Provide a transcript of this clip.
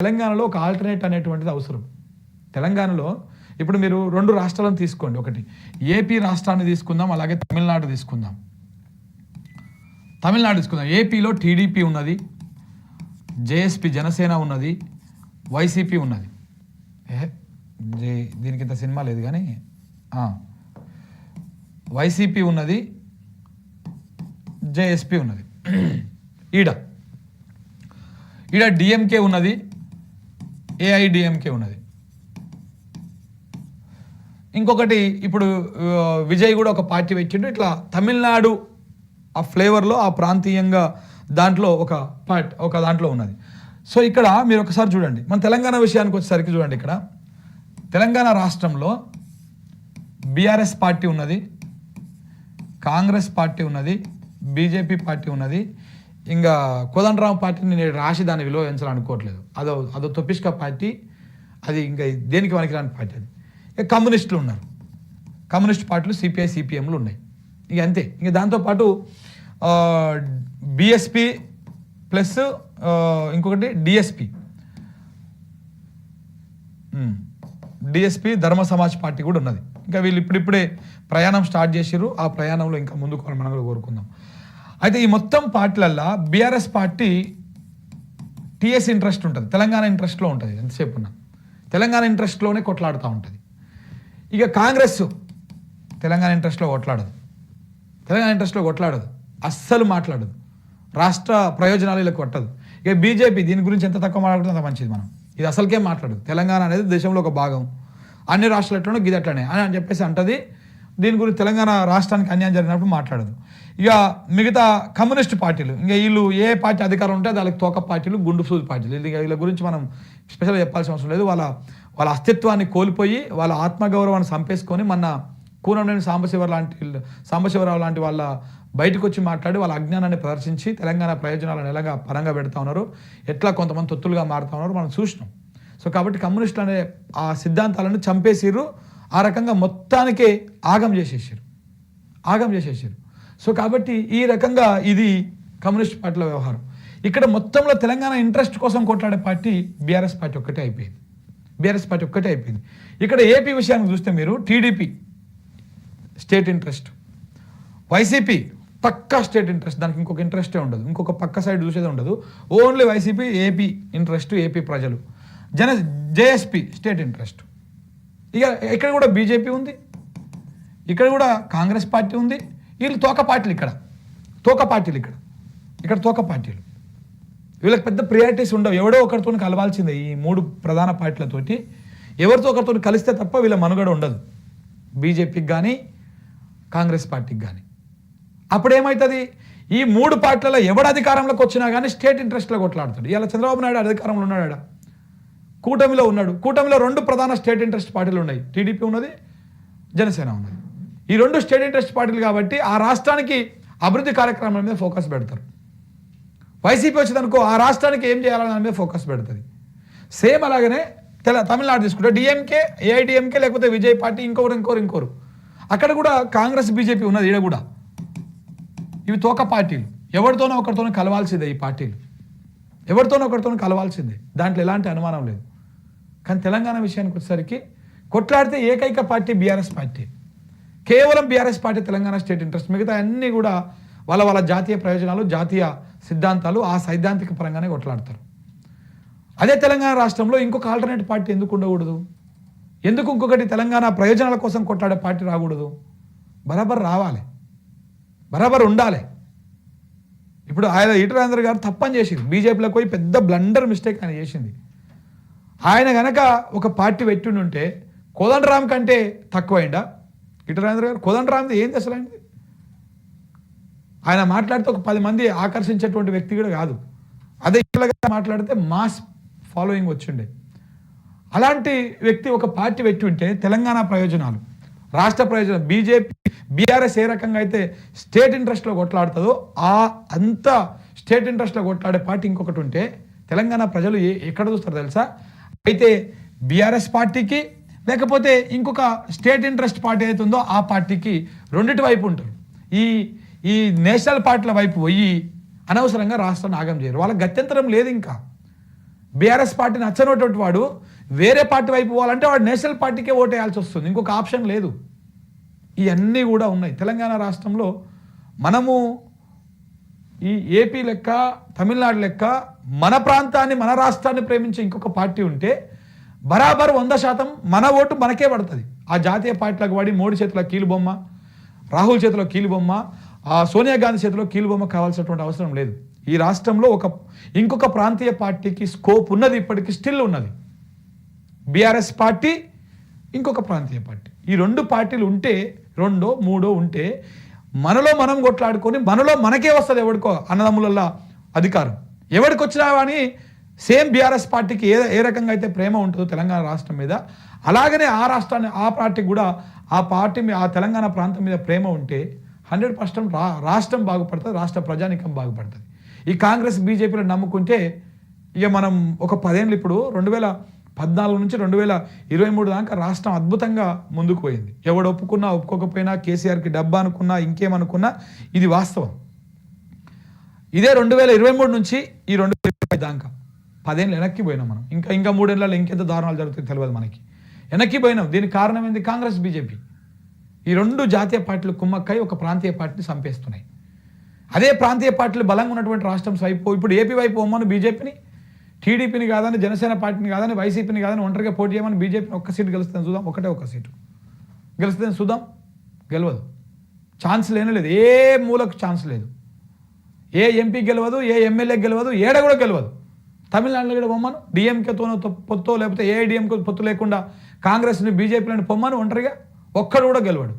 తెలంగాణలో ఒక ఆల్టర్నేట్ అనేటువంటిది అవసరం. తెలంగాణలో ఇప్పుడు మీరు 2 రాష్ట్రాలను తీసుకోండి. ఒకటి ఏపీ రాష్ట్రాన్ని తీసుకుందాం, అలాగే తమిళనాడు తీసుకుందాం. ఏపీలో టీడీపీ ఉన్నది, జేఎస్పీ జనసేన ఉన్నది, వైసీపీ ఉన్నది. దీనికి ఇంత సినిమా లేదు కానీ వైసీపీ ఉన్నది, జేఎస్పీ ఉన్నది. ఈడ డిఎంకే ఉన్నది, ఏఐడిఎంకే ఉన్నది. ఇంకొకటి ఇప్పుడు విజయ్ కూడా ఒక పార్టీ పెట్టిండు. ఇట్లా తమిళనాడు ఆ ఫ్లేవర్లో ఆ ప్రాంతీయంగా దాంట్లో ఒక దాంట్లో ఉన్నది. సో ఇక్కడ మీరు ఒకసారి చూడండి, మన తెలంగాణ విషయానికి వచ్చేసరికి చూడండి. ఇక్కడ తెలంగాణ రాష్ట్రంలో బీఆర్ఎస్ పార్టీ ఉన్నది, కాంగ్రెస్ పార్టీ ఉన్నది, బీజేపీ పార్టీ ఉన్నది. ఇంకా కోదండరాం పార్టీని నేను రాసి దాన్ని విలువించాలనుకోవట్లేదు. అదో తొప్పిష్క పార్టీ, అది ఇంకా దేనికి పనికిరాని పార్టీ. అది ఇక కమ్యూనిస్టులు ఉన్నారు, కమ్యూనిస్ట్ పార్టీలు సిపిఐ సిపిఎంలు ఉన్నాయి. ఇక అంతే. ఇంక దాంతోపాటు బిఎస్పి ప్లస్ ఇంకొకటి డిఎస్పి ధర్మ సమాజ్ పార్టీ కూడా ఉన్నది. ఇంకా వీళ్ళు ఇప్పుడిప్పుడే ప్రయాణం స్టార్ట్ చేసిర్రు. ఆ ప్రయాణంలో ఇంకా ముందుకు మనం కూడా కోరుకుందాం. అయితే ఈ మొత్తం పార్టీలల్లో బీఆర్ఎస్ పార్టీ టీఎస్ ఇంట్రెస్ట్ ఉంటుంది, తెలంగాణ ఇంట్రెస్ట్లో ఉంటుంది. ఎంతసేపు ఉన్నా తెలంగాణ ఇంట్రెస్ట్లోనే కొట్లాడుతూ ఉంటుంది. ఇక కాంగ్రెస్ తెలంగాణ ఇంట్రెస్ట్లో కొట్లాడదు, అస్సలు మాట్లాడదు, రాష్ట్ర ప్రయోజనాలు ఇలా కొట్టదు. ఇక బీజేపీ దీని గురించి ఎంత తక్కువ మాట్లాడుతుందో అంత మంచిది. మనం ఇది అసలుకే మాట్లాడదు. తెలంగాణ అనేది దేశంలో ఒక భాగం, అన్ని రాష్ట్రాలు ఎట్లనో గిది అట్లనే అని చెప్పేసి అంటది. దీని గురించి తెలంగాణ రాష్ట్రానికి అన్యాయం జరిగినప్పుడు మాట్లాడదు. ఇక మిగతా కమ్యూనిస్ట్ పార్టీలు, ఇంకా వీళ్ళు ఏ పార్టీ అధికారం ఉంటే వాళ్ళకి తోక పార్టీలు, గుండు సూది పార్టీలు. వీళ్ళ గురించి మనం స్పెషల్గా చెప్పాల్సిన అవసరం లేదు. వాళ్ళ అస్తిత్వాన్ని కోల్పోయి వాళ్ళ ఆత్మగౌరవాన్ని చంపేసుకొని మన కూనంనేని సాంబశివరావు లాంటి వాళ్ళ బయటకు వచ్చి మాట్లాడి వాళ్ళ అజ్ఞానాన్ని ప్రదర్శించి తెలంగాణ ప్రయోజనాలను ఎలాగా పరంగా పెడతా ఉన్నారు, ఎట్లా కొంతమంది తొత్తులుగా మారుతా ఉన్నారు మనం చూసినాం. సో కాబట్టి కమ్యూనిస్టులు అనే ఆ సిద్ధాంతాలను చంపేసిర్రు. ఆ రకంగా మొత్తానికే ఆగం చేసేసారు. సో కాబట్టి ఈ రకంగా ఇది కమ్యూనిస్ట్ పార్టీల వ్యవహారం. ఇక్కడ మొత్తంలో తెలంగాణ ఇంట్రెస్ట్ కోసం కొట్లాడే పార్టీ బీఆర్ఎస్ పార్టీ ఒక్కటే అయిపోయింది. ఇక్కడ ఏపీ విషయాన్ని చూస్తే మీరు టీడీపీ స్టేట్ ఇంట్రెస్ట్, వైసీపీ పక్కా స్టేట్ ఇంట్రెస్ట్, దానికి ఇంకొక ఇంట్రెస్టే ఉండదు, ఇంకొక పక్క సైడ్ చూసేది ఉండదు. Only YCP, AP interest, AP ప్రజలు. JSP state interest. ఇక ఇక్కడ కూడా బీజేపీ ఉంది, ఇక్కడ కూడా కాంగ్రెస్ పార్టీ ఉంది. వీళ్ళు తోక పార్టీలు, ఇక్కడ తోక పార్టీలు. వీళ్ళకి పెద్ద ప్రియారిటీస్ ఉండవు. ఎవడో ఒకరితో కలవాల్సిందే. ఈ 3 ప్రధాన పార్టీలతోటి ఎవరితో ఒకరితో కలిస్తే తప్ప వీళ్ళ మనుగడ ఉండదు, బీజేపీకి కానీ కాంగ్రెస్ పార్టీకి కానీ. అప్పుడేమవుతుంది, ఈ 3 పార్టీలలో ఎవడు అధికారంలోకి వచ్చినా కానీ స్టేట్ ఇంట్రెస్ట్లో కొట్లాడుతాడు. ఇలా చంద్రబాబు నాయుడు అధికారంలో ఉన్నాడు, కూటమిలో ఉన్నాడు. కూటమిలో 2 ప్రధాన స్టేట్ ఇంట్రెస్ట్ పార్టీలు ఉన్నాయి, టీడీపీ ఉన్నది, జనసేన ఉన్నది. ఈ 2 స్టేట్ ఇంట్రెస్ట్ పార్టీలు కాబట్టి ఆ రాష్ట్రానికి అభివృద్ధి కార్యక్రమాల మీద ఫోకస్ పెడతారు. వైసీపీ వచ్చిందనుకో ఆ రాష్ట్రానికి ఏం చేయాలనే దాని మీద ఫోకస్ పెడుతుంది. సేమ్ అలాగనే తమిళనాడు తీసుకుంటే డిఎంకే, ఏఐడిఎంకే, లేకపోతే విజయ్ పార్టీ, ఇంకోరు. అక్కడ కూడా కాంగ్రెస్, బీజేపీ ఉన్నది. ఈడ కూడా ఇవి తోక పార్టీలు. ఎవరితోనో ఒకరితోనో కలవాల్సిందే. ఈ పార్టీలు ఎవరితోనో ఒకరితోనో కలవాల్సిందే, దాంట్లో ఎలాంటి అనుమానం లేదు. కానీ తెలంగాణ విషయానికి వచ్చేసరికి కొట్లాడితే ఏకైక పార్టీ బీఆర్ఎస్ పార్టీ. కేవలం BRS party Telangana state interest. మిగతా అన్నీ కూడా వాళ్ళ జాతీయ ప్రయోజనాలు, జాతీయ సిద్ధాంతాలు, ఆ సైద్ధాంతిక పరంగానే కొట్లాడతారు. అదే తెలంగాణ రాష్ట్రంలో ఇంకొక ఆల్టర్నేట్ పార్టీ ఎందుకు ఉండకూడదు? ఎందుకు ఇంకొకటి తెలంగాణ ప్రయోజనాల కోసం కొట్లాడే పార్టీ రాకూడదు? బరాబర్ రావాలి, బరాబర్ ఉండాలి. ఇప్పుడు ఆయన ఈటల రాజేందర్ గారు తప్పని చేసింది, బీజేపీలోకి పోయి పెద్ద బ్లండర్ మిస్టేక్ ఆయన చేసింది. ఆయన గనక ఒక పార్టీ పెట్టుంటే కోదండరాం కంటే తక్కువైందా ఈటల రాజేందర్ గారు? కోదండరాంది ఏంది అసలు? ఆయన మాట్లాడితే ఒక 10 మంది ఆకర్షించేటువంటి వ్యక్తి కూడా కాదు. అదే ఇట్లా మాట్లాడితే మాస్ ఫాలోయింగ్ వచ్చిండే. అలాంటి వ్యక్తి ఒక పార్టీ పెట్టి ఉంటే తెలంగాణ ప్రయోజనాలు, రాష్ట్ర ప్రయోజనాలు, బీఆర్ఎస్ ఏ రకంగా అయితే స్టేట్ ఇంట్రెస్ట్లో కొట్లాడుతుందో అంత స్టేట్ ఇంట్రెస్ట్లో కొట్లాడే పార్టీ ఇంకొకటి ఉంటే తెలంగాణ ప్రజలు ఎక్కడ చూస్తారు తెలుసా? అయితే బీఆర్ఎస్ పార్టీకి, లేకపోతే ఇంకొక స్టేట్ ఇంట్రెస్ట్ పార్టీ అయితే ఉందో ఆ పార్టీకి, రెండింటి వైపు ఉంటారు. ఈ నేషనల్ పార్టీల వైపు పోయి అనవసరంగా రాష్ట్రాన్ని ఆగం చేయరు. వాళ్ళకి గత్యంతరం లేదు. ఇంకా బీఆర్ఎస్ పార్టీని నచ్చనటువంటి వాడు వేరే పార్టీ వైపు పోవాలంటే వాడు నేషనల్ పార్టీకే ఓటేయాల్సి వస్తుంది, ఇంకొక ఆప్షన్ లేదు. ఇవన్నీ కూడా ఉన్నాయి. తెలంగాణ రాష్ట్రంలో మనము ఈ ఏపీ లెక్క తమిళనాడు లెక్క మన ప్రాంతాన్ని మన రాష్ట్రాన్ని ప్రేమించే ఇంకొక పార్టీ ఉంటే బరాబర్ 100% మన ఓటు మనకే పడుతుంది. ఆ జాతీయ పార్టీలకు పడి మోడీ చేతిలో కీలుబొమ్మ, రాహుల్ చేతిలో కీలుబొమ్మ, సోనియా గాంధీ చేతిలో కీలుబొమ్మ కావాల్సినటువంటి అవసరం లేదు. ఈ రాష్ట్రంలో ఇంకొక ప్రాంతీయ పార్టీకి స్కోప్ ఉన్నది, ఇప్పటికీ స్టిల్ ఉన్నది. బీఆర్ఎస్ పార్టీ, ఇంకొక ప్రాంతీయ పార్టీ, ఈ రెండు పార్టీలు ఉంటే, రెండో మూడో ఉంటే మనలో మనం కొట్లాడుకొని మనలో మనకే వస్తుంది. ఎవడికో అన్నదమ్ములల్లా అధికారం ఎవరికి వచ్చినా కానీ సేమ్ బీఆర్ఎస్ పార్టీకి ఏ రకంగా అయితే ప్రేమ ఉంటుందో తెలంగాణ రాష్ట్రం మీద, అలాగనే ఆ రాష్ట్రాన్ని ఆ పార్టీకి కూడా ఆ తెలంగాణ ప్రాంతం మీద ప్రేమ ఉంటే 100% రాష్ట్రం బాగుపడుతుంది, రాష్ట్ర ప్రజానికం బాగుపడుతుంది. ఈ కాంగ్రెస్ బీజేపీలో నమ్ముకుంటే ఇక మనం ఒక 10 ఏళ్ళు, ఇప్పుడు 2014 నుంచి 2023 దాకా రాష్ట్రం అద్భుతంగా ముందుకు పోయింది. ఎవడు ఒప్పుకున్నా ఒప్పుకోకపోయినా, కేసీఆర్కి డబ్బా అనుకున్నా ఇంకేమనుకున్నా ఇది వాస్తవం. ఇదే 2023 నుంచి ఈ 2025 దాకా 10 ఏళ్ళు వెనక్కి పోయినాం మనం. ఇంకా 3 ఏళ్ళలో ఇంకెంత దారుణాలు జరుగుతాయి తెలియదు మనకి. వెనక్కి పోయినాం. దీనికి కారణం ఏంది? కాంగ్రెస్ బీజేపీ. ఈ రెండు జాతీయ పార్టీలు కుమ్మక్కై ఒక ప్రాంతీయ పార్టీని చంపేస్తున్నాయి. అదే ప్రాంతీయ పార్టీలు బలంగా ఉన్నటువంటి రాష్ట్రం వైపు, ఇప్పుడు ఏపీ వైపు పోమని బీజేపీని, టీడీపీని కాదని, జనసేన పార్టీని కాదని, వైసీపీని కాదని ఒంటరిగా పోటీ చేయమని బీజేపీని ఒక్క సీటు గెలుస్తుంది చూద్దాం. ఒక సీటు గెలుస్తుంది చూద్దాం. గెలవదు. ఛాన్స్ లేదు. ఏ మూలకు ఛాన్స్ లేదు. ఏ ఎంపీ గెలవదు, ఏ ఎమ్మెల్యే గెలవదు, ఏడ కూడా గెలవదు. తమిళనాడులో కూడా పొమ్మను, డిఎంకేతోనో పొత్తు లేకపోతే ఏఐడిఎంకే పొత్తు లేకుండా కాంగ్రెస్ని బీజేపీలను పొమ్మను ఒంటరిగా, ఒక్కడు కూడా గెలవడు.